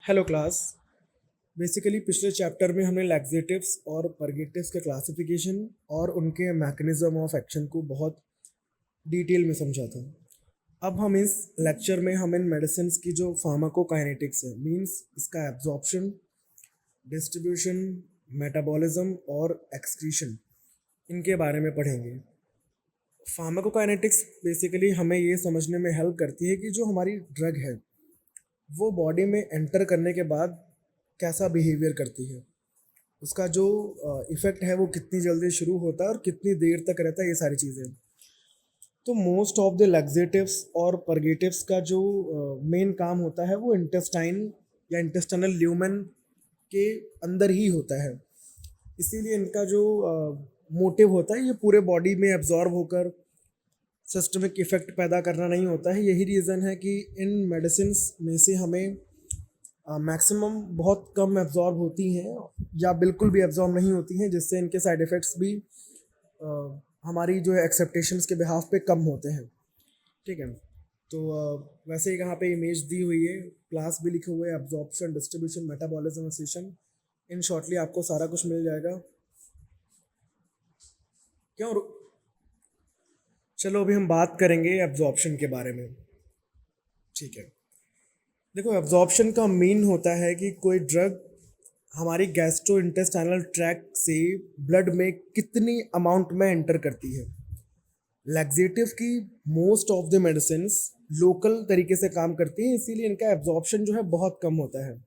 Hello class. Basically पिछले chapter में हमने लैक्सेटिव्स और परगेटिव्स के क्लासिफिकेशन और उनके मैकेनिज्म ऑफ एक्शन को बहुत डिटेल में समझा था। अब हम इस लेक्चर में हम इन मेडिसिन की जो फार्माकोकाइनेटिक्स है, मींस इसका एब्जॉर्प्शन, डिस्ट्रीब्यूशन, मेटाबॉलिज्म और एक्सक्रीशन, इनके बारे में पढ़ेंगे। फार्माकोकाइनेटिक्स बेसिकली हमें ये समझने में हेल्प करती है कि जो हमारी ड्रग है वो बॉडी में एंटर करने के बाद कैसा बिहेवियर करती है, उसका जो इफ़ेक्ट है वो कितनी जल्दी शुरू होता है और कितनी देर तक रहता है, ये सारी चीज़ें। तो मोस्ट ऑफ द लैक्सेटिव्स और परगेटिव्स का जो मेन काम होता है वो इंटेस्टाइन या इंटेस्टाइनल ल्यूमेन के अंदर ही होता है। इसीलिए इनका जो मोटिव होता है ये पूरे बॉडी में एब्जॉर्ब होकर सिस्टमिक इफ़ेक्ट पैदा करना नहीं होता है। यही रीज़न है कि इन मेडिसिन में से हमें मैक्सिमम बहुत कम एब्जॉर्ब होती हैं या बिल्कुल भी एब्जॉर्ब नहीं होती हैं, जिससे इनके साइड इफ़ेक्ट्स भी हमारी जो है एक्सेप्टेशंस के बिहाफ पे कम होते हैं। ठीक है, तो वैसे ही यहाँ पे इमेज दी हुई है, क्लास भी लिखे हुए हैं, एब्जॉर्प्शन, डिस्ट्रीब्यूशन, मेटाबॉलिज्म, एक्सक्रीशन। इन शॉर्टली आपको सारा कुछ मिल जाएगा। क्यों चलो अभी हम बात करेंगे एब्जॉर्प्शन के बारे में। ठीक है, देखो एब्जॉर्प्शन का मीन होता है कि कोई ड्रग हमारी गैस्ट्रो इंटेस्टाइनल ट्रैक्ट से ब्लड में कितनी अमाउंट में एंटर करती है। लैक्सेटिव की most of the medicine local तरीके से काम करती हैं, इसीलिए इनका एब्जॉर्प्शन जो है बहुत कम होता है।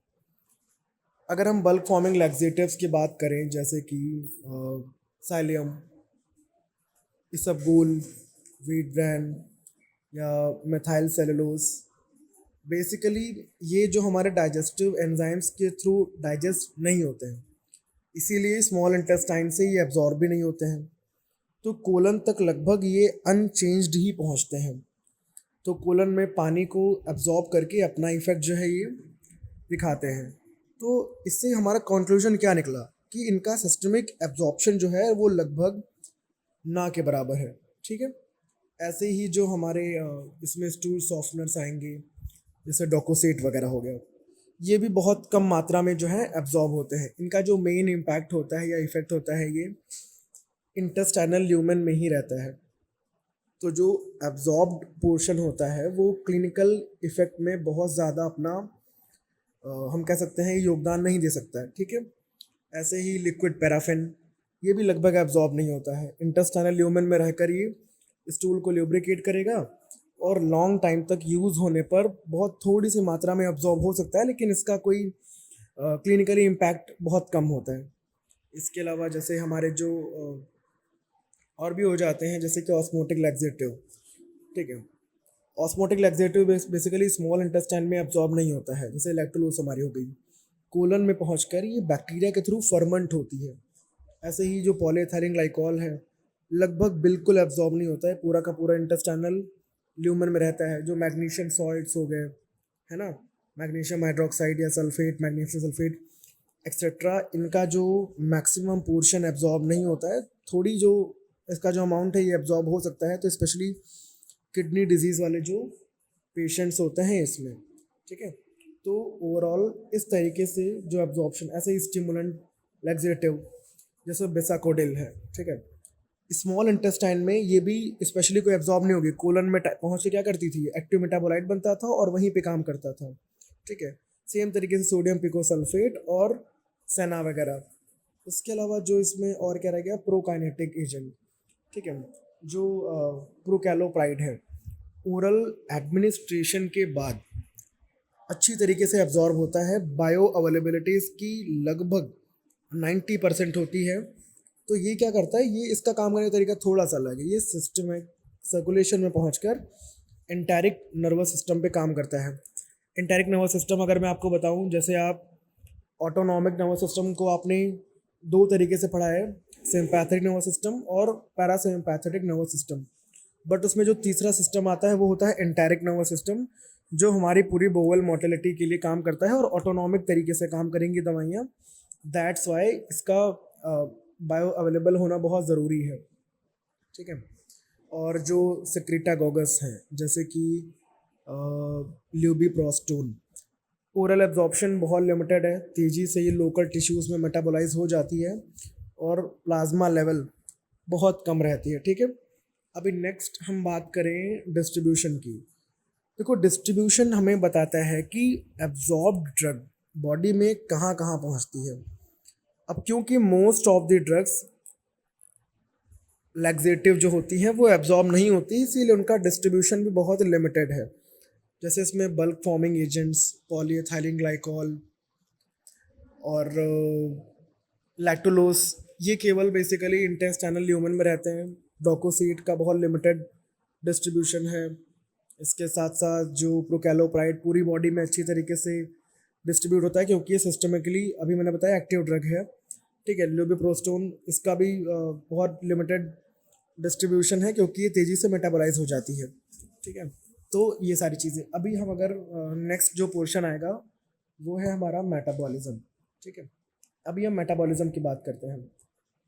अगर हम बल्क फॉर्मिंग लैक्सेटिव्स की बात करें, जैसे कि साइलियम, इसबगोल, वीट ब्रांड या मेथाइल सेलुलोज, बेसिकली ये जो हमारे डाइजेस्टिव एंजाइम्स के थ्रू डाइजेस्ट नहीं होते हैं, इसीलिए स्मॉल इंटेस्टाइन से ये एब्जॉर्ब भी नहीं होते हैं। तो कोलन तक लगभग ये अनचेंज्ड ही पहुंचते हैं। तो कोलन में पानी को एब्जॉर्ब करके अपना इफेक्ट जो है ये दिखाते हैं। तो इससे हमारा कंक्लूजन क्या निकला कि इनका सिस्टमिक एब्जॉर्प्शन जो है वो लगभग ना के बराबर है। ठीक है, ऐसे ही जो हमारे इसमें स्टूल सॉफ्टनर्स आएंगे, जैसे डोकोसेट वगैरह हो गया, ये भी बहुत कम मात्रा में जो है एब्जॉर्ब होते हैं। इनका जो मेन इम्पैक्ट होता है या इफेक्ट होता है ये इंटेस्टाइनल ल्यूमेन में ही रहता है। तो जो एब्जॉर्ब्ड पोर्शन होता है वो क्लिनिकल इफेक्ट में बहुत ज़्यादा अपना हम कह सकते हैं योगदान नहीं दे सकता है। ठीक है, ऐसे ही लिक्विड पैराफिन, ये भी लगभग एब्जॉर्ब नहीं होता है। इंटेस्टाइनल ल्यूमेन में रहकर ये स्टूल को ल्यूब्रिकेट करेगा और लॉन्ग टाइम तक यूज़ होने पर बहुत थोड़ी सी मात्रा में एब्जॉर्ब हो सकता है, लेकिन इसका कोई क्लिनिकली इम्पैक्ट बहुत कम होता है। इसके अलावा जैसे हमारे जो और भी हो जाते हैं, जैसे कि ऑस्मोटिक लैक्सेटिव। ठीक है, osmotic laxative basically small intestine में एब्जॉर्ब नहीं होता है, जैसे लैक्टोलोज हमारी हो गई, कोलन में पहुंचकर ये बैक्टीरिया के थ्रू फर्मेंट होती है। ऐसे ही जो पॉलीएथिलीन ग्लाइकॉल है लगभग बिल्कुल एब्जॉर्ब नहीं होता है, पूरा का पूरा इंटेस्टाइनल ल्यूमन में रहता है। जो मैग्नीशियम सॉल्ट्स हो गए, है ना, मैग्नीशियम हाइड्रोक्साइड या सल्फेट, मैग्नीशियम सल्फेट एक्सेट्रा, इनका जो मैक्सिमम पोर्शन एब्जॉर्ब नहीं होता है। थोड़ी जो इसका जो अमाउंट है ये एब्जॉर्ब हो सकता है, तो स्पेशली किडनी डिजीज़ वाले जो पेशेंट्स होते हैं इसमें। ठीक है, तो ओवरऑल इस तरीके से जो एब्जॉर्प्शन, ऐसे ही स्टिमुलेंट लैक्सेटिव जैसे बेसाकोडिल है, ठीक है, स्मॉल इंटेस्टाइन में ये भी स्पेशली कोई एब्जॉर्ब नहीं होगी। कोलन में पहुँच के क्या करती थी, एक्टिव मेटाबोलाइट बनता था और वहीं पे काम करता था। ठीक है, सेम तरीके से सोडियम पिकोसल्फेट और सेना वगैरह। इसके अलावा जो इसमें और क्या रह गया, प्रोकाइनेटिक एजेंट। ठीक है, जो प्रोकैलोप्राइड है, ओरल एडमिनिस्ट्रेशन के बाद अच्छी तरीके से एब्जॉर्ब होता है। बायो अवेलेबिलिटी इसकी लगभग 90% होती है। तो ये क्या करता है, ये इसका काम करने का तरीका थोड़ा सा अलग है। ये सिस्टमिक सर्कुलेशन में पहुंचकर एंटेरिक नर्वस सिस्टम पे काम करता है। एंटेरिक नर्वस सिस्टम अगर मैं आपको बताऊं, जैसे आप ऑटोनॉमिक नर्वस सिस्टम को आपने दो तरीके से पढ़ा है, सिम्पैथेटिक नर्वस सिस्टम और पैरासिम्पैथेटिक नर्वस सिस्टम। बट उसमें जो तीसरा सिस्टम आता है वो होता है एंटेरिक नर्वस सिस्टम, जो हमारी पूरी बोवल मोटिलिटी के लिए काम करता है और ऑटोनॉमिक तरीके से काम करेंगी दवाइयाँ। दैट्स वाई इसका बायो अवेलेबल होना बहुत ज़रूरी है। ठीक है, और जो सिक्रेटागोगस हैं, जैसे कि ल्यूबिप्रोस्टोन, ओरल एब्जॉर्प्शन बहुत लिमिटेड है, तेज़ी से ये लोकल टिश्यूज़ में मेटाबोलाइज हो जाती है और प्लाज्मा लेवल बहुत कम रहती है, ठीक है। अभी नेक्स्ट हम बात करें डिस्ट्रीब्यूशन की। देखो डिस्ट्रीब्यूशन हमें बताता है कि एब्जॉर्ब्ड ड्रग बॉडी में कहाँ कहाँ पहुँचती है। अब क्योंकि most of the drugs laxative जो होती हैं वो एब्जॉर्ब नहीं होती, इसीलिए उनका डिस्ट्रीब्यूशन भी बहुत लिमिटेड है। जैसे इसमें bulk forming agents, polyethylene glycol और लैक्टोलोस, ये केवल बेसिकली इंटेस्टाइनल ल्यूमन में रहते हैं। डोकोसीट का बहुत लिमिटेड डिस्ट्रीब्यूशन है। इसके साथ साथ जो प्रोकैलोप्राइड पूरी बॉडी में अच्छी तरीके से डिस्ट्रीब्यूट होता है क्योंकि ये सिस्टमिकली, अभी मैंने बताया, एक्टिव ड्रग है, ठीक है। ल्यूबिप्रोस्टोन, इसका भी बहुत लिमिटेड डिस्ट्रीब्यूशन है क्योंकि ये तेज़ी से मेटाबोलाइज हो जाती है, ठीक है। तो ये सारी चीज़ें, अभी हम अगर नेक्स्ट जो पोर्शन आएगा वो है हमारा मेटाबॉलिज्म, ठीक है। अभी हम मेटाबॉलिज्म की बात करते हैं।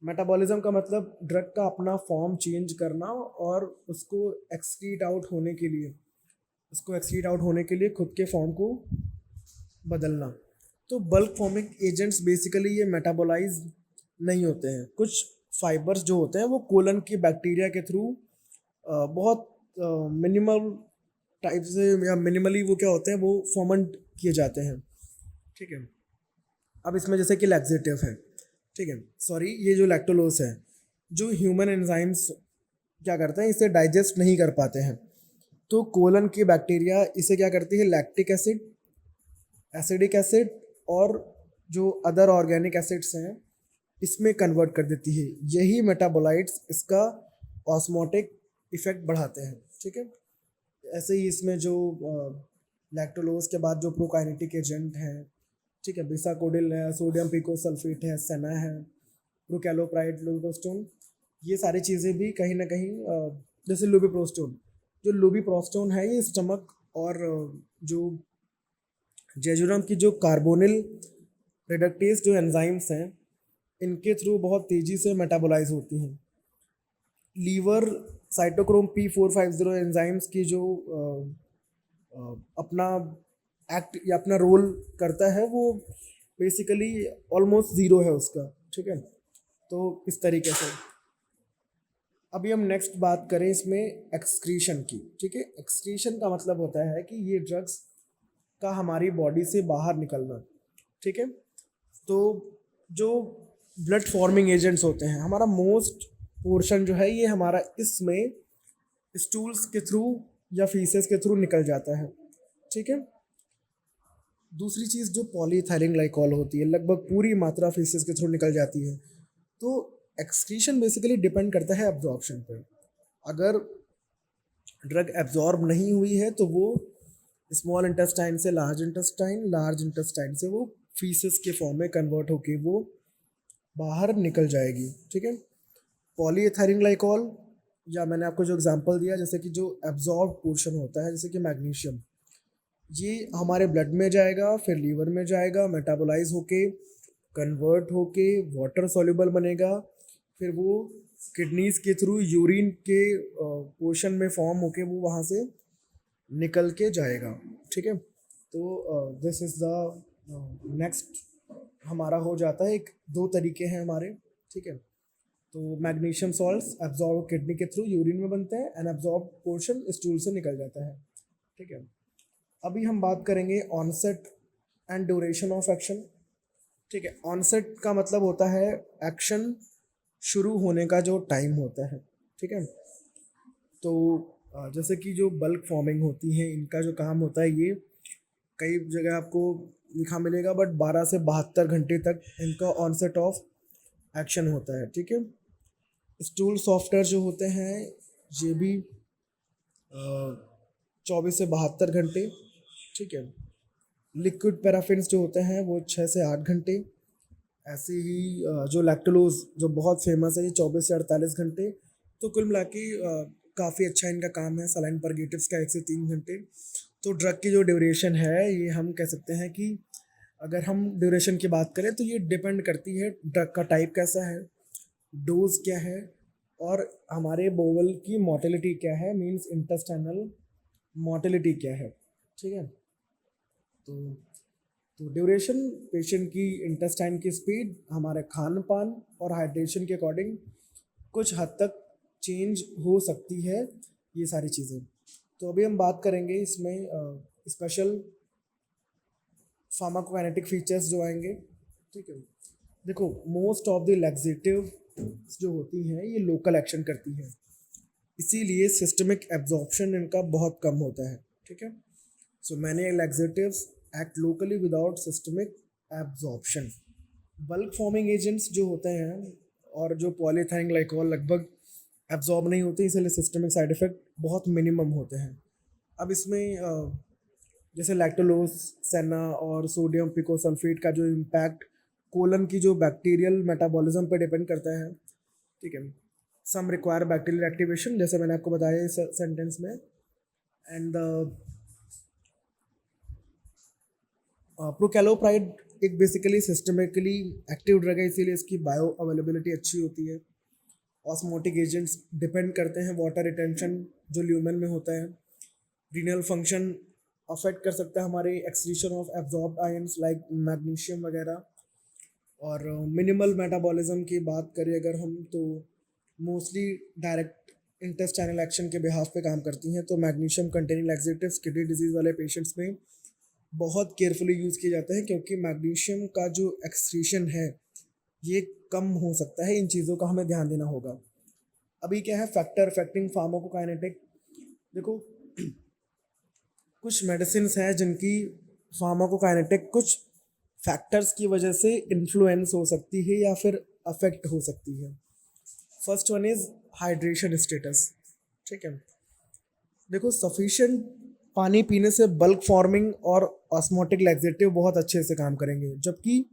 मेटाबॉलिज्म का मतलब ड्रग का अपना फॉर्म चेंज करना और उसको एक्सक्रीट आउट होने के लिए खुद के फॉर्म को बदलना। तो बल्क फॉर्मिंग एजेंट्स बेसिकली ये मेटाबोलाइज नहीं होते हैं। कुछ फाइबर्स जो होते हैं वो कोलन की बैक्टीरिया के थ्रू बहुत मिनिमल टाइप से या मिनिमली वो क्या होते हैं, वो फॉर्मेंट किए जाते हैं, ठीक है। अब इसमें जैसे कि लैक्सेटिव है, ठीक है, सॉरी, ये जो लैक्टोलोस है, जो ह्यूमन एंजाइम्स क्या करते हैं, इसे डाइजेस्ट नहीं कर पाते हैं। तो कोलन की बैक्टीरिया इसे क्या करती है, लैक्टिक एसिड, एसिडिक एसिड और जो अदर ऑर्गेनिक एसिड्स हैं इसमें कन्वर्ट कर देती है। यही मेटाबोलाइट्स इसका ऑस्मोटिक इफेक्ट बढ़ाते हैं, ठीक है। ऐसे ही इसमें जो लैक्टोलोज के बाद जो प्रोकाइनेटिक एजेंट हैं, ठीक है, बिसाकोडिल है, सोडियम पिकोसल्फेट है, सेना है, प्रोकैलोप्राइड, लुबिप्रोस्टोन, ये सारी चीज़ें भी कहीं ना कहीं जैसे लुबिप्रोस्टोन, जो लुबिप्रोस्टोन है ये स्टमक और जो जेजुरम की जो कार्बोनिल रिडक्टेज जो एंजाइम्स हैं इनके थ्रू बहुत तेज़ी से मेटाबोलाइज होती हैं। लीवर साइटोक्रोम P450 एंजाइम्स की जो अपना एक्ट या अपना रोल करता है वो बेसिकली ऑलमोस्ट ज़ीरो है उसका, ठीक है। तो इस तरीके से अभी हम नेक्स्ट बात करें इसमें एक्सक्रीशन की, ठीक है। एक्सक्रीशन का मतलब होता है कि ये ड्रग्स का हमारी बॉडी से बाहर निकलना, ठीक है। तो जो ब्लड फॉर्मिंग एजेंट्स होते हैं, हमारा मोस्ट पोर्शन जो है ये हमारा इसमें स्टूल्स के थ्रू या फीसेस के थ्रू निकल जाता है, ठीक है। दूसरी चीज़ जो पॉलीइथाइलिन ग्लाइकॉल होती है, लगभग पूरी मात्रा फीसेस के थ्रू निकल जाती है। तो एक्सक्रीशन बेसिकली डिपेंड करता है एब्जॉर्प्शन पर। अगर ड्रग एब्जॉर्ब नहीं हुई है तो वो स्मॉल इंटेस्टाइन से लार्ज इंटेस्टाइन, लार्ज इंटेस्टाइन से वो फीसेस के फॉर्म में कन्वर्ट होके वो बाहर निकल जाएगी, ठीक है। पॉलीइथाइलिन ग्लाइकॉल, या मैंने आपको जो एग्जांपल दिया, जैसे कि जो एब्जॉर्ब पोर्शन होता है जैसे कि मैग्नीशियम, ये हमारे ब्लड में जाएगा, फिर लीवर में जाएगा, मेटाबोलाइज होके कन्वर्ट होके वाटर सॉल्युबल बनेगा, फिर वो किडनीज के थ्रू यूरिन के पोर्शन में फॉर्म होके वो वहाँ से निकल के जाएगा, ठीक है। तो दिस इज़ द नेक्स्ट हमारा हो जाता है, एक दो तरीके हैं हमारे, ठीक है। तो मैग्नीशियम सॉल्ट्स एब्जॉर्ब किडनी के थ्रू यूरिन में बनते हैं एंड एब्जॉर्ब पोर्शन स्टूल से निकल जाता है, ठीक है। अभी हम बात करेंगे onset and duration of action, ठीक है। ऑनसेट का मतलब होता है एक्शन शुरू होने का जो टाइम होता है, ठीक है। तो जैसे कि जो बल्क फॉर्मिंग होती है इनका जो काम होता है, ये कई जगह आपको लिखा मिलेगा, बट 12 से 72 घंटे तक इनका ऑनसेट ऑफ एक्शन होता है, ठीक है। स्टूल सॉफ्टवेयर जो होते हैं ये भी 24 से 72 घंटे, ठीक है। लिक्विड पैराफिन्स जो होते हैं वो 6 से 8 घंटे। ऐसे ही जो लैक्टोलोज जो बहुत फेमस है ये 24 से 48 घंटे। तो कुल मिला के काफ़ी अच्छा इनका काम है। सलाइन परगेटिव्स का 1 से 3 घंटे। तो ड्रग की जो ड्यूरेशन है ये हम कह सकते हैं कि अगर हम ड्यूरेशन की बात करें तो ये डिपेंड करती है ड्रग का टाइप कैसा है, डोज क्या है, और हमारे बोवल की मोटिलिटी क्या है, मींस इंटेस्टाइनल मोटिलिटी क्या है, ठीक है। तो तो ड्यूरेशन पेशेंट की इंटेस्टाइन की स्पीड हमारे खान पान और हाइड्रेशन के अकॉर्डिंग कुछ हद तक चेंज हो सकती है, ये सारी चीज़ें। तो अभी हम बात करेंगे इसमें स्पेशल फार्माकोकाइनेटिक फीचर्स जो आएंगे। ठीक है, देखो मोस्ट ऑफ द लैक्सेटिव जो होती हैं ये लोकल एक्शन करती हैं, इसीलिए सिस्टमिक एब्जॉर्प्शन इनका बहुत कम होता है। ठीक है, so many laxatives act locally without systemic absorption. Bulk forming agents जो होते हैं और जो पॉलीथाइन ग्लाइकोल लगभग एब्जॉर्ब नहीं होते, इसलिए सिस्टमिक साइड इफेक्ट बहुत मिनिमम होते हैं। अब इसमें जैसे लैक्टोलोज सेना और सोडियम पिकोसल्फेट का जो इम्पैक्ट कोलन की जो बैक्टीरियल मेटाबॉलिज्म पे डिपेंड करता है। ठीक है, सम रिक्वायर बैक्टीरियल एक्टिवेशन, जैसे मैंने आपको बताया इस सेंटेंस में। एंड प्रोकैलोप्राइड एक बेसिकली सिस्टमिकली एक्टिव ड्रग है, इसीलिए इसकी बायो अवेलेबिलिटी अच्छी होती है। ऑस्मोटिक एजेंट्स डिपेंड करते हैं वाटर रिटेंशन जो ल्यूमेन में होता है। रीनल फंक्शन अफेक्ट कर सकता है हमारे excretion of absorbed ions like magnesium वगैरह। और मिनिमल मेटाबॉलिज्म की बात करें अगर हम, तो मोस्टली डायरेक्ट इंटेस्टाइनल एक्शन के बिहाफ पे काम करती हैं। तो magnesium containing laxatives kidney disease वाले पेशेंट्स में बहुत केयरफुली यूज़ किए जाते हैं, क्योंकि मैग्नीशियम का जो एक्सक्रीशन है ये कम हो सकता है। इन चीज़ों का हमें ध्यान देना होगा। अभी क्या है फैक्टर अफेक्टिंग फार्माकोकाइनेटिक, देखो कुछ मेडिसिन हैं जिनकी फार्माकोकाइनेटिक कुछ फैक्टर्स की वजह से इन्फ्लुएंस हो सकती है या फिर अफेक्ट हो सकती है। First one is hydration status. ठीक है, देखो सफिशिएंट पानी पीने से बल्क फॉर्मिंग और ऑस्मोटिक लैक्सेटिव बहुत अच्छे से काम करेंगे, जबकि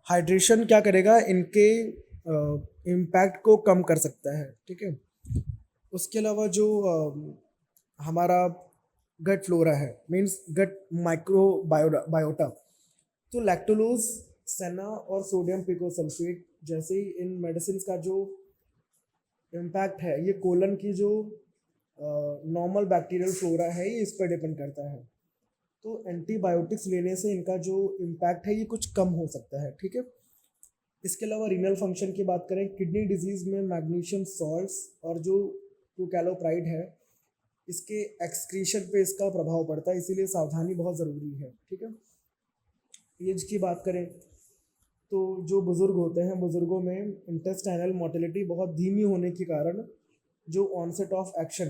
हाइड्रेशन क्या करेगा, इनके इम्पैक्ट को कम कर सकता है। ठीक है, उसके अलावा जो हमारा गट फ्लोरा है, मीन्स गट माइक्रोबायोटा, तो लैक्टोलोज सेना और सोडियम पिकोसल्फेट जैसे इन मेडिसिन का जो इम्पैक्ट है ये कोलन की जो नॉर्मल बैक्टीरियल फ्लोरा है ये इस पर डिपेंड करता है। तो एंटीबायोटिक्स लेने से इनका जो इम्पैक्ट है ये कुछ कम हो सकता है। ठीक है, इसके अलावा रीनल फंक्शन की बात करें, किडनी डिजीज़ में मैग्नीशियम सॉल्ट्स और जो प्रोकैलोप्राइड है इसके एक्सक्रीशन पे इसका प्रभाव पड़ता है, इसीलिए सावधानी बहुत ज़रूरी है। ठीक है, एज की बात करें तो जो बुज़ुर्ग होते हैं, बुज़ुर्गों में इंटेस्टाइनल मोटिलिटी बहुत धीमी होने के कारण जो ऑनसेट ऑफ एक्शन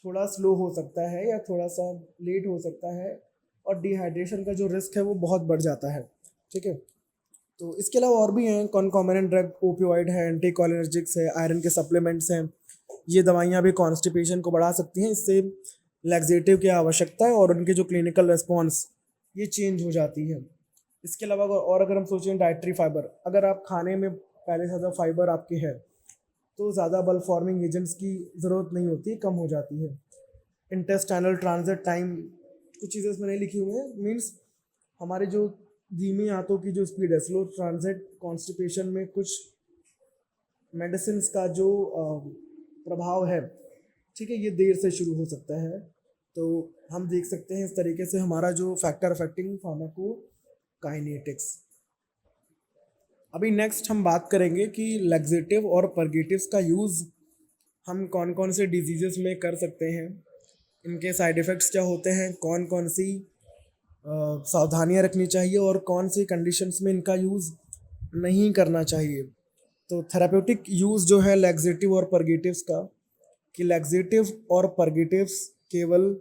थोड़ा स्लो हो सकता है या थोड़ा सा लेट हो सकता है, और डिहाइड्रेशन का जो रिस्क है वो बहुत बढ़ जाता है। ठीक है, तो इसके अलावा और भी हैं कॉन्कॉमिनेंट ड्रग, ओपियोइड है, एंटीकोलिनर्जिक्स है, आयरन के सप्लीमेंट्स हैं। ये दवाइयाँ भी कॉन्स्टिपेशन को बढ़ा सकती हैं, इससे लैक्सेटिव की आवश्यकता है और उनके जो क्लिनिकल रिस्पॉन्स ये चेंज हो जाती है। इसके अलावा अगर हम सोचें डाइटरी फाइबर, अगर आप खाने में पहले से ज़्यादा फाइबर आपके है तो ज़्यादा बल्क फॉर्मिंग एजेंट्स की ज़रूरत नहीं होती, कम हो जाती है। इंटेस्टाइनल ट्रांजिट टाइम, कुछ चीज़ें इसमें नहीं लिखी हुई हैं, मीन्स हमारे जो धीमी आंतों की जो स्पीड है, स्लो ट्रांजिट कॉन्स्टिपेशन में कुछ मेडिसिन का जो प्रभाव है, ठीक है, ये देर से शुरू हो सकता है। तो हम देख सकते हैं इस तरीके से हमारा जो फैक्टर अफेक्टिंग फार्माकोकाइनेटिक्स। अभी नेक्स्ट हम बात करेंगे कि लैक्सेटिव और परगेटिव्स का यूज़ हम कौन कौन से डिजीज़ेस में कर सकते हैं, इनके साइड इफ़ेक्ट्स क्या होते हैं, कौन कौन सी सावधानियां रखनी चाहिए और कौन सी कंडीशंस में इनका यूज़ नहीं करना चाहिए। तो थेरापेउटिक यूज़ जो है लैक्सेटिव और परगेटिव्स का, कि लैक्सेटिव और परगेटिव्स केवल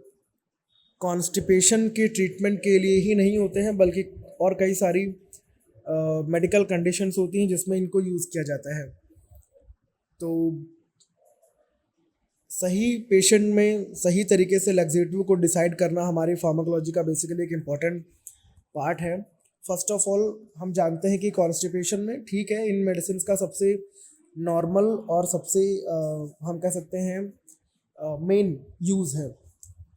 कॉन्स्टिपेशन के ट्रीटमेंट के लिए ही नहीं होते हैं, बल्कि और कई सारी मेडिकल कंडीशंस होती हैं जिसमें इनको यूज़ किया जाता है। तो सही पेशेंट में सही तरीके से लैक्सेटिव को डिसाइड करना हमारी फार्माकोलॉजी का बेसिकली एक इम्पॉर्टेंट पार्ट है। फर्स्ट ऑफ ऑल हम जानते हैं कि कॉन्स्टिपेशन में, ठीक है, इन मेडिसिन का सबसे नॉर्मल और सबसे हम कह सकते हैं मेन यूज़ है।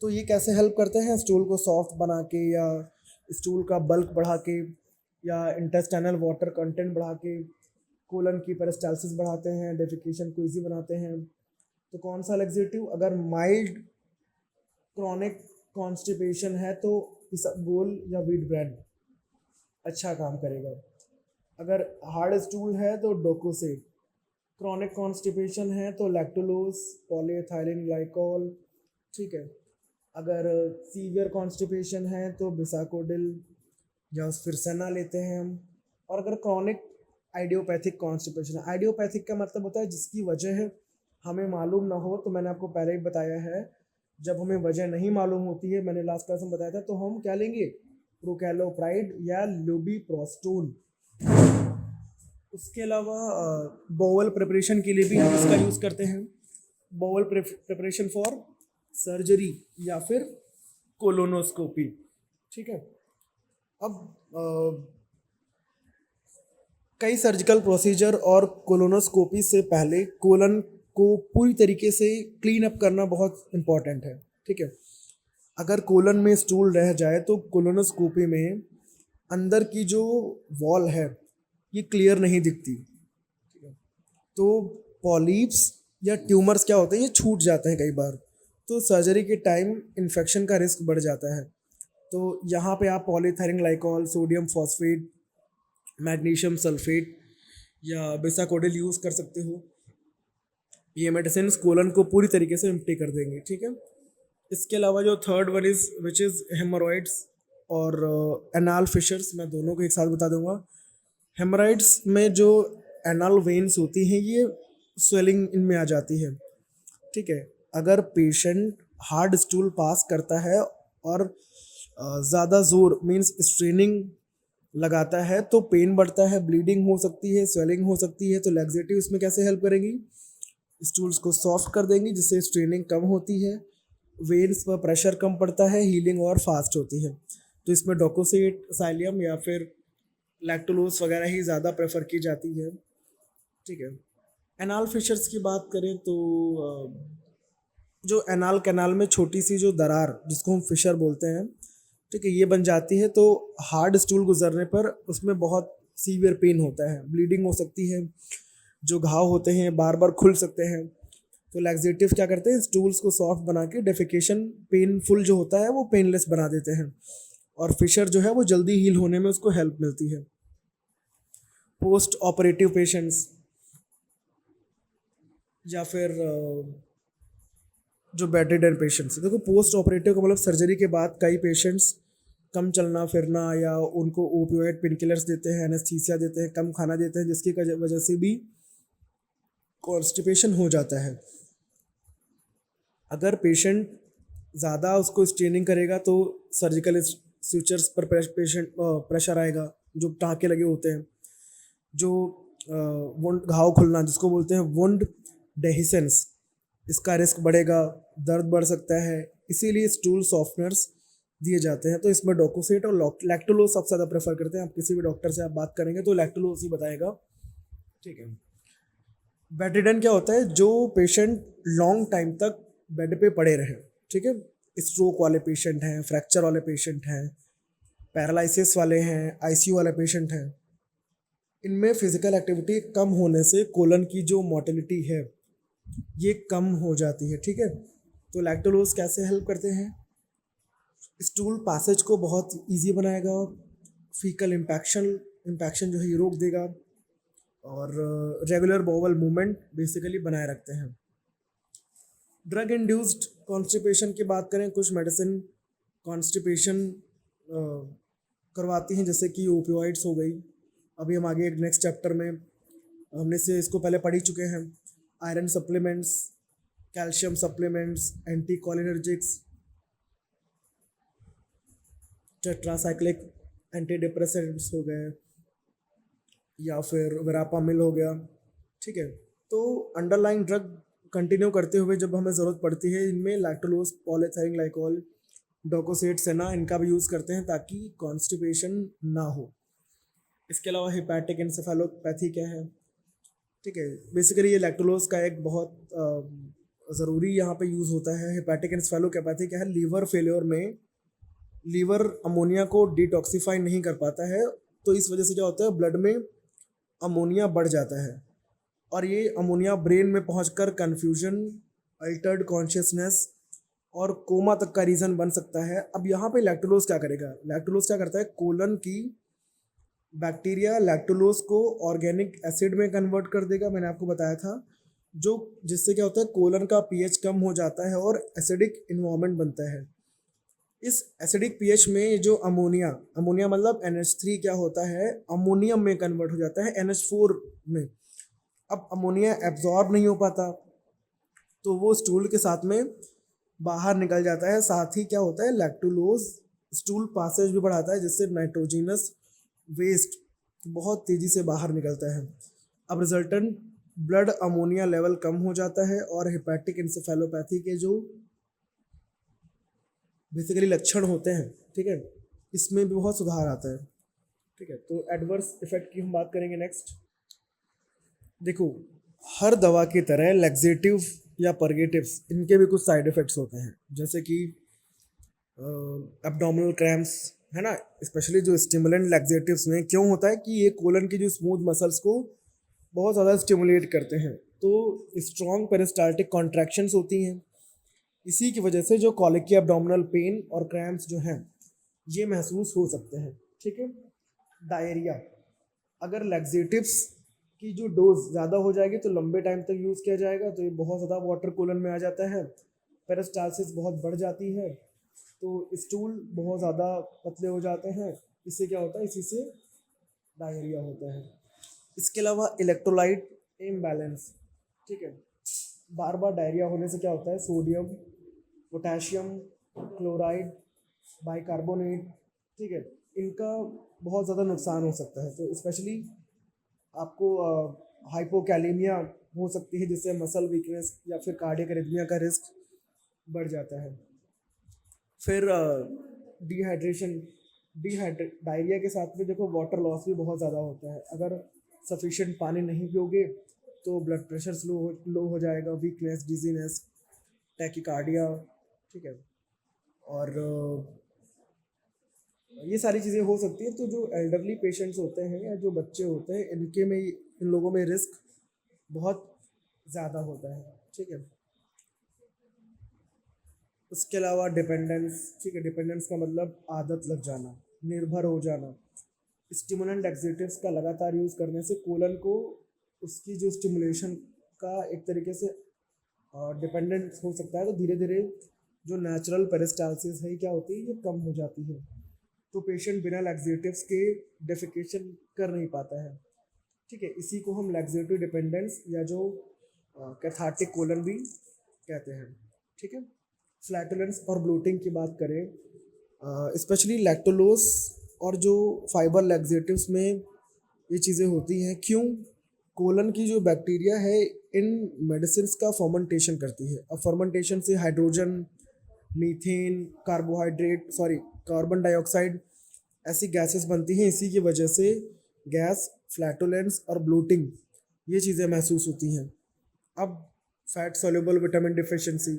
तो ये कैसे हेल्प करते हैं, स्टूल को सॉफ्ट बना के या स्टूल का बल्क बढ़ा के या इंटेस्टाइनल वाटर कंटेंट बढ़ा के कोलन की पेरिस्टाल्सिस बढ़ाते हैं, डेफिकेशन को ईजी बनाते हैं। तो कौन सा लैक्सेटिव, अगर माइल्ड क्रॉनिक कॉन्स्टिपेशन है तो इसबगोल या वीट ब्रांड, अच्छा काम करेगा। अगर हार्ड स्टूल है तो डोकोसेट, क्रॉनिक कॉन्स्टिपेशन है तो लैक्टुलोज, पॉलीएथिलीन ग्लाइकॉल, ठीक है। अगर सीवियर कॉन्स्टिपेशन है तो बिसाकोडिल या फिर सेना लेते हैं हम। और अगर क्रॉनिक आइडियोपैथिक कॉन्स्टिपेशन है, आइडियोपैथिक का मतलब होता है जिसकी वजह हमें मालूम ना हो, तो मैंने आपको पहले ही बताया है, जब हमें वजह नहीं मालूम होती है, मैंने लास्ट क्लास में बताया था, तो हम क्या लेंगे, प्रोकैलोप्राइड या लुबिप्रोस्टोन। उसके अलावा बोवल प्रिपरेशन के लिए भी हम इसका यूज़ करते हैं, बोवल प्रिपरेशन फॉर सर्जरी या फिर कोलोनोस्कोपी, ठीक है। अब कई सर्जिकल प्रोसीजर और कोलोनोस्कोपी से पहले कोलन को पूरी तरीके से क्लीन अप करना बहुत इम्पॉर्टेंट है, ठीक है। अगर कोलन में स्टूल रह जाए तो कोलोनोस्कोपी में अंदर की जो वॉल है ये क्लियर नहीं दिखती, ठीक है। तो पॉलिप्स या ट्यूमर्स क्या होते हैं, ये छूट जाते हैं कई बार, तो सर्जरी के टाइम इन्फेक्शन का रिस्क बढ़ जाता है। तो यहाँ पे आप polyethylene glycol, sodium phosphate, magnesium sulphate या बेसाकोडिल यूज़ कर सकते हो। ये मेडिसिन कोलन को पूरी तरीके से एम्प्टी कर देंगे, ठीक है। इसके अलावा जो third one is which is hemorrhoids और एनाल फिशर्स, मैं दोनों को एक साथ बता दूंगा। हेमोरॉइड्स में जो एनाल वेन्स होती हैं ये स्वेलिंग इनमें आ जाती है, ठीक है। अगर पेशेंट हार्ड स्टूल पास करता है और ज़्यादा जोर मीन्स स्ट्रेनिंग लगाता है तो पेन बढ़ता है, ब्लीडिंग हो सकती है, स्वेलिंग हो सकती है। तो लैक्सेटिव इसमें कैसे हेल्प करेंगी, स्टूल्स को सॉफ्ट कर देंगी जिससे स्ट्रेनिंग कम होती है, वेन्स पर प्रेशर कम पड़ता है, हीलिंग और फास्ट होती है। तो इसमें डोकोसेट, साइलियम या फिर लैक्टुलोज वगैरह ही ज़्यादा प्रेफर की जाती है, ठीक है। एनाल फिशर्स की बात करें तो जो एनाल कैनाल में छोटी सी जो दरार जिसको हम फिशर बोलते हैं, ठीक है, ये बन जाती है तो हार्ड स्टूल गुजरने पर उसमें बहुत सीवियर पेन होता है, ब्लीडिंग हो सकती है, जो घाव होते हैं बार बार खुल सकते हैं। तो लैक्सेटिव क्या करते हैं, स्टूल्स को सॉफ्ट बना के डेफिकेशन पेनफुल जो होता है वो पेनलेस बना देते हैं, और फिशर जो है वो जल्दी हील होने में उसको हेल्प मिलती है। पोस्ट ऑपरेटिव पेशेंट्स या फिर जो बेड रिडन पेशेंट्स, देखो पोस्ट ऑपरेटिव का मतलब सर्जरी के बाद कई पेशेंट्स कम चलना फिरना या उनको ओपियोइड पेनकिलर्स देते हैं, एनेस्थीसिया देते हैं, कम खाना देते हैं, जिसकी वजह से भी कॉन्स्टिपेशन हो जाता है। अगर पेशेंट ज़्यादा उसको स्ट्रेनिंग करेगा तो सर्जिकल स्यूचर्स पर पेशेंट प्रेशर आएगा, जो टाँके लगे होते हैं, जो वुंड घाव खुलना जिसको बोलते हैं वुंड डेहिसेंस, इसका रिस्क बढ़ेगा, दर्द बढ़ सकता है, इसीलिए स्टूल सॉफ्टनर्स दिए जाते हैं। तो इसमें डोकोसेट और लैक्टुलोज सबसे ज़्यादा प्रेफर करते हैं। आप किसी भी डॉक्टर से आप बात करेंगे तो लैक्टुलोज ही बताएगा, ठीक है। बेडरिडन क्या होता है, जो पेशेंट लॉन्ग टाइम तक बेड पे पड़े रहे, ठीक है। स्ट्रोक वाले पेशेंट हैं, फ्रैक्चर वाले पेशेंट हैं, पैरालिसिस वाले हैं, आईसीयू वाले पेशेंट हैं, इनमें फिजिकल एक्टिविटी कम होने से कोलन की जो मोटिलिटी है ये कम हो जाती है, ठीक है। तो लैक्टुलोज कैसे हेल्प करते हैं, स्टूल पैसेज को बहुत इजी बनाएगा, फीकल इम्पैक्शन जो है ये रोक देगा, और रेगुलर बोवल मूवमेंट बेसिकली बनाए रखते हैं। ड्रग इंड्यूस्ड कॉन्स्टिपेशन की बात करें, कुछ मेडिसिन कॉन्स्टिपेशन करवाती हैं, जैसे कि ओपियोइड्स हो गई। अभी हम आगे एक नेक्स्ट चैप्टर में हमने से इसको पहले पढ़ ही चुके हैं, iron supplements, calcium supplements, anti cholinergics, tetracyclic anti depressants हो गए, या फिर वेरापामिल हो गया, ठीक है। तो अंडरलाइन ड्रग कंटिन्यू करते हुए जब हमें ज़रूरत पड़ती है, इनमें लैक्टुलोज, पॉलीथायरिन ग्लाइकॉल, डोकोसेट, सेना, इनका भी यूज़ करते हैं ताकि कॉन्स्टिपेशन ना हो। इसके अलावा हिपैटिक एन्सेफेलोपैथी क्या है, ठीक है, बेसिकली ये लैक्टुलोज का एक बहुत ज़रूरी यहाँ पे यूज़ होता है। हिपैटिक एन्सेफेलोपैथी क्या है, लीवर फेलियर में लीवर अमोनिया को डिटॉक्सिफाई नहीं कर पाता है, तो इस वजह से क्या होता है, ब्लड में अमोनिया बढ़ जाता है, और ये अमोनिया ब्रेन में पहुंचकर कन्फ्यूजन, अल्टर्ड कॉन्शियसनेस और कोमा तक का रीज़न बन सकता है। अब यहाँ पे लैक्टुलोज क्या करेगा, लैक्टुलोज क्या करता है, कोलन की बैक्टीरिया लैक्टोलोज को ऑर्गेनिक एसिड में कन्वर्ट कर देगा, मैंने आपको बताया था, जो जिससे क्या होता है कोलन का पीएच कम हो जाता है और एसिडिक इन्वायरमेंट बनता है। इस एसिडिक पीएच में जो अमोनिया अमोनिया मतलब NH3 क्या होता है, अमोनियम में कन्वर्ट हो जाता है NH4 में। अब अमोनिया एब्जॉर्ब नहीं हो पाता तो वो स्टूल के साथ में बाहर निकल जाता है। साथ ही क्या होता है, लैक्टोलोज स्टूल पासेज भी बढ़ाता है जिससे नाइट्रोजिनस वेस्ट बहुत तेजी से बाहर निकलता है। अब रिजल्टेंट ब्लड अमोनिया लेवल कम हो जाता है और हेपेटिक इंसेफेलोपैथी के जो बेसिकली लक्षण होते हैं, ठीक है, इसमें भी बहुत सुधार आता है। ठीक है, तो एडवर्स इफेक्ट की हम बात करेंगे नेक्स्ट। देखो, हर दवा की तरह लैक्सेटिव या परगेटिव्स इनके भी कुछ साइड इफेक्ट्स होते हैं, जैसे कि एब्डोमिनल क्रैम्प्स, है ना। स्पेशली जो स्टिमुलेंट लैक्सेटिव्स में क्यों होता है कि ये कोलन की जो स्मूथ मसल्स को बहुत ज़्यादा स्टिमुलेट करते हैं, तो स्ट्रॉन्ग पेरिस्टाल्टिक कॉन्ट्रैक्शंस होती हैं। इसी की वजह से जो कॉलिकी एब्डोमिनल पेन और क्रैम्प्स जो हैं ये महसूस हो सकते हैं। ठीक है, डायरिया, अगर लैक्सेटिव्स की जो डोज ज़्यादा हो जाएगी तो लंबे टाइम तक यूज़ किया जाएगा तो ये बहुत ज़्यादा वाटर कोलन में आ जाता है, पेरिस्टाल्सिस बहुत बढ़ जाती है, तो स्टूल बहुत ज़्यादा पतले हो जाते हैं। इससे क्या होता है, इसी से डायरिया होता है। इसके अलावा इलेक्ट्रोलाइट इम्बैलेंस, ठीक है, बार बार डायरिया होने से क्या होता है, सोडियम, पोटेशियम क्लोराइड, बाइकार्बोनेट, ठीक है, इनका बहुत ज़्यादा नुकसान हो सकता है। तो स्पेशली आपको हाइपोकैलेमिया हो सकती है जिससे मसल वीकनेस या फिर कार्डियक अरिथमिया का रिस्क बढ़ जाता है। फिर डिहाइड्रेशन, डायरिया के साथ में देखो वाटर लॉस भी बहुत ज़्यादा होता है। अगर सफिशिएंट पानी नहीं पियोगे तो ब्लड प्रेशर लो हो जाएगा, वीकनेस, डिजीनेस, टैकिकार्डिया, ठीक है, और ये सारी चीज़ें हो सकती हैं। तो जो एल्डरली पेशेंट्स होते हैं या जो बच्चे होते हैं इनके में इन लोगों में रिस्क बहुत ज़्यादा होता है। ठीक है, उसके अलावा डिपेंडेंस, ठीक है, डिपेंडेंस का मतलब आदत लग जाना, निर्भर हो जाना। स्टिमुलेंट लैक्सेटिव्स का लगातार यूज़ करने से कोलन को उसकी जो स्टिमुलेशन का एक तरीके से डिपेंडेंट हो सकता है, तो धीरे धीरे जो नेचुरल पेरिस्टाल्सिस है क्या होती है, ये कम हो जाती है, तो पेशेंट बिना लैक्सेटिव्स के डेफिकेशन कर नहीं पाता है। ठीक है, इसी को हम लैक्सेटिव डिपेंडेंस या जो कैथार्टिक कोलन भी कहते हैं। ठीक है, फ्लैटुलेंस और ब्लोटिंग की बात करें, स्पेशली लैक्टोलोज और जो फाइबर लैक्सेटिव्स में ये चीज़ें होती हैं। क्यों, कोलन की जो बैक्टीरिया है इन मेडिसिन का फर्मेंटेशन करती है। अब फर्मेंटेशन से हाइड्रोजन, मीथेन, कार्बन डाइऑक्साइड ऐसी गैसेस बनती हैं। इसी की वजह से गैस, फ्लैटुलेंस और ब्लोटिंग ये चीज़ें महसूस होती हैं। अब फैट सोल्यूबल विटामिन डिफिशिएंसी,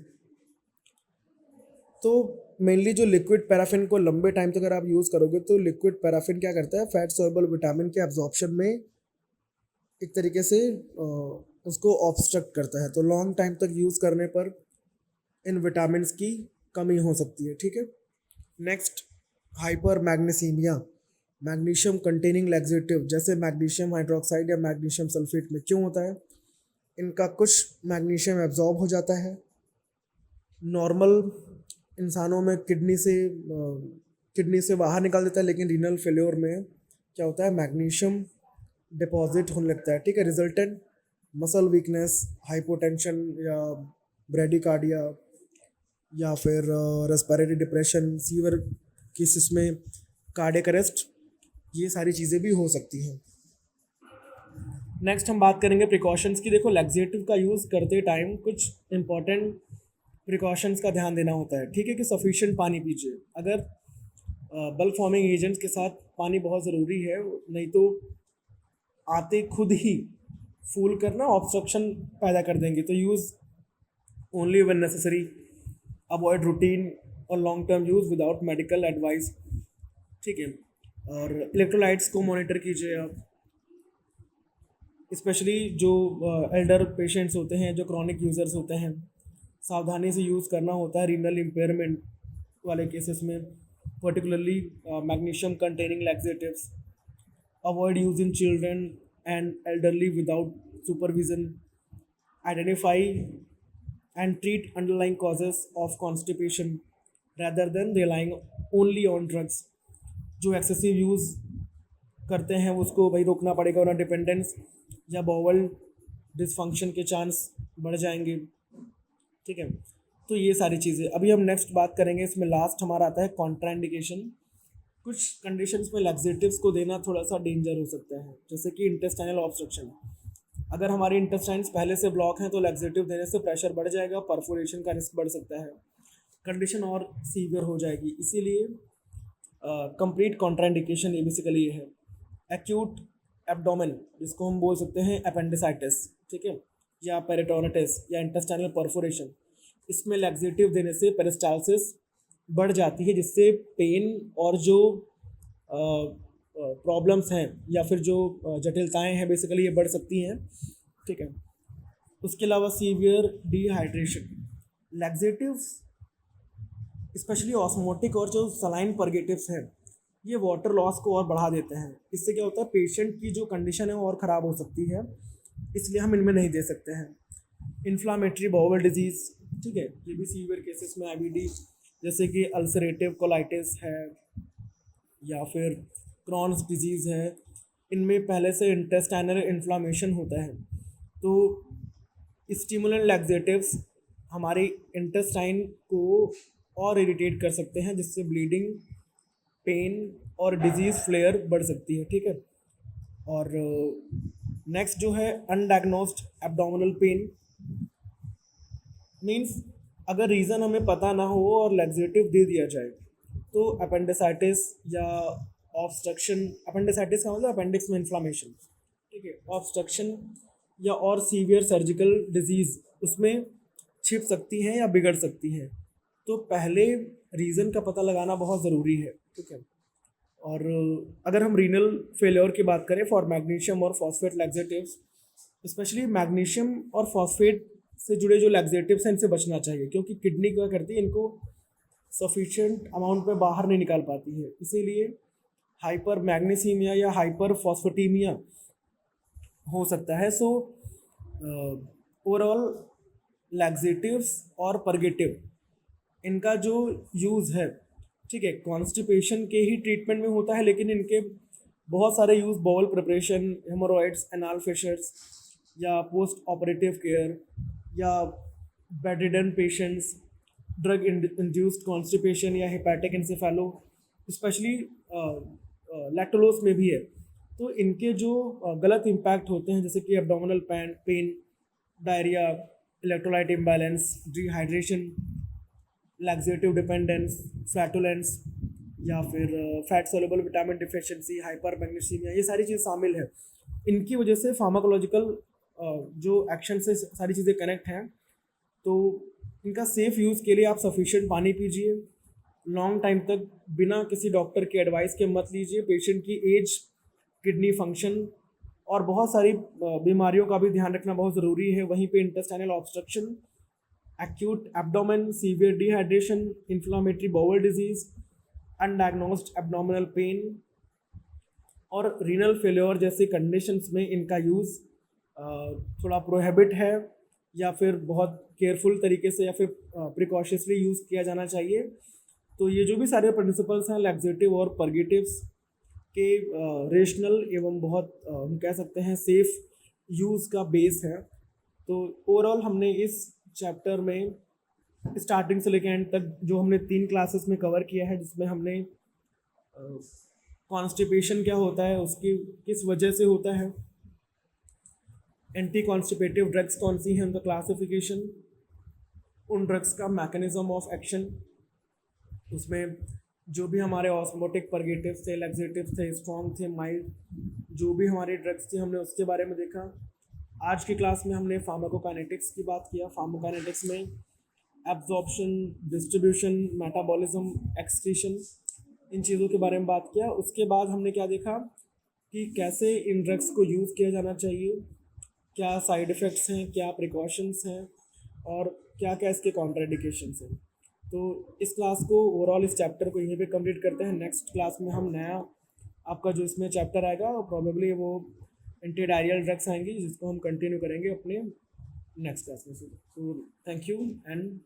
तो मेनली जो लिक्विड पैराफिन को लंबे टाइम तक अगर आप यूज़ करोगे तो लिक्विड पैराफिन क्या करता है, फैट सोल्यूबल विटामिन के एब्जॉर्प्शन में एक तरीके से उसको ऑब्स्ट्रक्ट करता है, तो लॉन्ग टाइम तक यूज़ करने पर इन विटामिन की कमी हो सकती है। ठीक है, next, hyper magnesaemia, magnesium containing laxative जैसे मैग्नीशियम हाइड्रोक्साइड या मैग्नीशियम सल्फेट में क्यों होता है, इनका कुछ मैग्नीशियम एब्जॉर्ब हो जाता है। नॉर्मल इंसानों में किडनी से बाहर निकाल देता है, लेकिन रीनल फेल्योर में क्या होता है, मैग्नीशियम डिपॉजिट होने लगता है। ठीक है, रिजल्टेंट मसल वीकनेस, हाइपोटेंशन या ब्रेडिकार्डिया या फिर रेस्पिरेटरी डिप्रेशन, सीवर केसेस में कार्डियक अरेस्ट, ये सारी चीज़ें भी हो सकती हैं। नेक्स्ट हम बात करेंगे प्रिकॉशंस की। देखो, लैक्सेटिव का यूज़ करते टाइम कुछ इंपॉर्टेंट प्रिकॉशंस का ध्यान देना होता है। ठीक है, कि सफिशिएंट पानी पीजिए। अगर बल्क फॉर्मिंग एजेंट्स के साथ पानी बहुत ज़रूरी है, नहीं तो आते खुद ही फूल करना ऑब्स्ट्रक्शन पैदा कर देंगे। तो use only when necessary, avoid routine और long term use without medical advice. ठीक है, और इलेक्ट्रोलाइट्स को मॉनिटर कीजिए आप, स्पेशली जो एल्डर पेशेंट्स होते हैं, जो क्रॉनिक यूज़र्स होते हैं, सावधानी से यूज़ करना होता है रीनल इम्पेयरमेंट वाले केसेस में, particularly magnesium containing laxatives. avoid use in children and elderly without supervision, identify and treat underlying causes of constipation rather than relying only on drugs. जो एक्सेसिव यूज़ करते हैं उसको भाई रोकना पड़ेगा, वरना डिपेंडेंस या बॉवल डिसफंक्शन के चांस बढ़ जाएंगे। ठीक है, तो ये सारी चीज़ें अभी हम नेक्स्ट बात करेंगे। इसमें लास्ट हमारा आता है कॉन्ट्राइंडिकेशन। कुछ कंडीशंस में लैक्सेटिव्स को देना थोड़ा सा डेंजर हो सकता है, जैसे कि इंटेस्टाइनल ऑब्स्ट्रक्शन। अगर हमारे इंटेस्टाइन्स पहले से ब्लॉक हैं तो लैक्सेटिव देने से प्रेशर बढ़ जाएगा, परफोरेशन का रिस्क बढ़ सकता है, कंडीशन और सीवियर हो जाएगी। इसीलिए कंप्लीट कॉन्ट्राइंडिकेशन ये बेसिकली ये है। एक्यूट एब्डोमेन, जिसको हम बोल सकते हैं अपेंडिसाइटिस, ठीक है, या पेरिटोनिटिस या इंटेस्टाइनल परफोरेशन, इसमें लैक्सेटिव देने से पेरिस्टालसिस बढ़ जाती है, जिससे पेन और जो प्रॉब्लम्स हैं या फिर जो जटिलताएं हैं बेसिकली ये बढ़ सकती हैं। ठीक है, उसके अलावा severe dehydration. Laxatives specially osmotic और जो सलाइन परगेटिव्स हैं ये वाटर लॉस को और बढ़ा देते हैं। इससे क्या होता है, पेशेंट की जो कंडीशन है वो और ख़राब हो सकती है, इसलिए हम इनमें नहीं दे सकते हैं। इन्फ्लामेटरी बाउल डिजीज़, ठीक है, ये भी सीवियर केसेस में आईबीडी, जैसे कि अल्सरेटिव कोलाइटिस है या फिर क्रॉन्स डिजीज़ है, इनमें पहले से इंटेस्टाइनल इन्फ्लामेशन होता है। तो स्टिमुलेंट लैक्सेटिव्स हमारे इंटेस्टाइन को और इरिटेट कर सकते हैं, जिससे ब्लीडिंग, पेन और डिजीज़ फ्लेयर बढ़ सकती है। ठीक है, और नेक्स्ट जो है अनडायग्नोस्ड एब्डोमिनल पेन, मीन्स अगर रीज़न हमें पता ना हो और लैक्सेटिव दे दिया जाए तो अपेंडिसाइटिस या ऑब्स्ट्रक्शन, अपेंडिसाइटिस का मतलब अपेंडिक्स में इन्फ्लामेशन, ठीक है, ऑब्स्ट्रक्शन या और सीवियर सर्जिकल डिजीज़ उसमें छिप सकती हैं या बिगड़ सकती हैं। तो पहले रीज़न का पता लगाना बहुत ज़रूरी है। ठीक है, और अगर हम रीनल फेलियर की बात करें फॉर मैग्नीशियम और फॉस्फेट लैक्सेटिव्स, स्पेशली मैग्नीशियम और फॉस्फेट से जुड़े जो लैक्सेटिव्स हैं इनसे बचना चाहिए, क्योंकि किडनी क्या करती है, इनको सफिशिएंट अमाउंट में बाहर नहीं निकाल पाती है, इसीलिए हाइपर मैग्नीसीमिया या हाइपर फॉस्फेटीमिया हो सकता है। सो ओवरऑल लैक्सेटिव्स और परगेटिव इनका जो यूज़ है, ठीक है, कॉन्स्टिपेशन के ही ट्रीटमेंट में होता है, लेकिन इनके बहुत सारे use bowel preparation, haemorrhoids, anal fissures या पोस्ट ऑपरेटिव केयर या bedridden patients, drug induced constipation या हेपेटिक एन्सेफेलो, स्पेशली लैक्टोलोस में भी है। तो इनके जो गलत इम्पैक्ट होते हैं, जैसे कि abdominal pain, diarrhoea, electrolyte imbalance, dehydration, laxative dependence, flatulence या फिर fat soluble vitamin deficiency, hyper magnesaemia, ये सारी चीज़ शामिल है। इनकी वजह से फार्माकोलॉजिकल जो एक्शन से सारी चीज़ें कनेक्ट हैं। तो इनका सेफ यूज़ के लिए आप सफिशिएंट पानी पीजिए, लॉन्ग टाइम तक बिना किसी डॉक्टर के एडवाइस के मत लीजिए, पेशेंट की एज, किडनी फंक्शन और बहुत सारी बीमारियों का भी ध्यान रखना बहुत ज़रूरी है। वहीं पे intestinal obstruction, acute abdomen, severe dehydration, inflammatory bowel disease, undiagnosed abdominal pain और रीनल फेलियर जैसे कंडीशंस में इनका यूज़ थोड़ा प्रोहिबिट है, या फिर बहुत केयरफुल तरीके से या फिर प्रिकॉशसली यूज़ किया जाना चाहिए। तो ये जो भी सारे प्रिंसिपल्स हैं लैक्सेटिव और परगेटिव्स के रेशनल एवं बहुत हम कह सकते हैं सेफ यूज़ का बेस है। तो ओवरऑल हमने इस चैप्टर में स्टार्टिंग से लेकर एंड तक जो हमने 3 क्लासेस में कवर किया है, जिसमें हमने कॉन्स्टिपेशन क्या होता है, उसकी किस वजह से होता है, एंटी कॉन्स्टिपेटिव ड्रग्स कौन सी हैं, उनका क्लासिफिकेशन, उन ड्रग्स का मैकेनिज्म ऑफ एक्शन, उसमें जो भी हमारे ऑस्मोटिक परगेटिव्स थे, लैक्सेटिव्स थे, स्ट्रॉन्ग थे, माइल्ड, जो भी हमारी ड्रग्स थी हमने उसके बारे में देखा। आज की क्लास में हमने फार्माकोकाइनेटिक्स की बात किया। फार्माकोकाइनेटिक्स में एब्जॉर्प्शन, डिस्ट्रीब्यूशन, मेटाबॉलिज्म, एक्सक्रीशन, इन चीज़ों के बारे में बात किया। उसके बाद हमने क्या देखा कि कैसे इन ड्रग्स को यूज़ किया जाना चाहिए, क्या साइड इफ़ेक्ट्स हैं, क्या प्रिकॉशंस हैं और क्या क्या इसके कॉन्ट्राइंडिकेशंस हैं। तो इस क्लास को ओवरऑल इस चैप्टर को यहीं पे कंप्लीट करते हैं। नेक्स्ट क्लास में हम नया आपका जो इसमें चैप्टर आएगा प्रॉबेबली वो एंटी डायरियल ड्रग्स आएंगी, जिसको हम कंटिन्यू करेंगे अपने नेक्स्ट क्लास में। So thank you and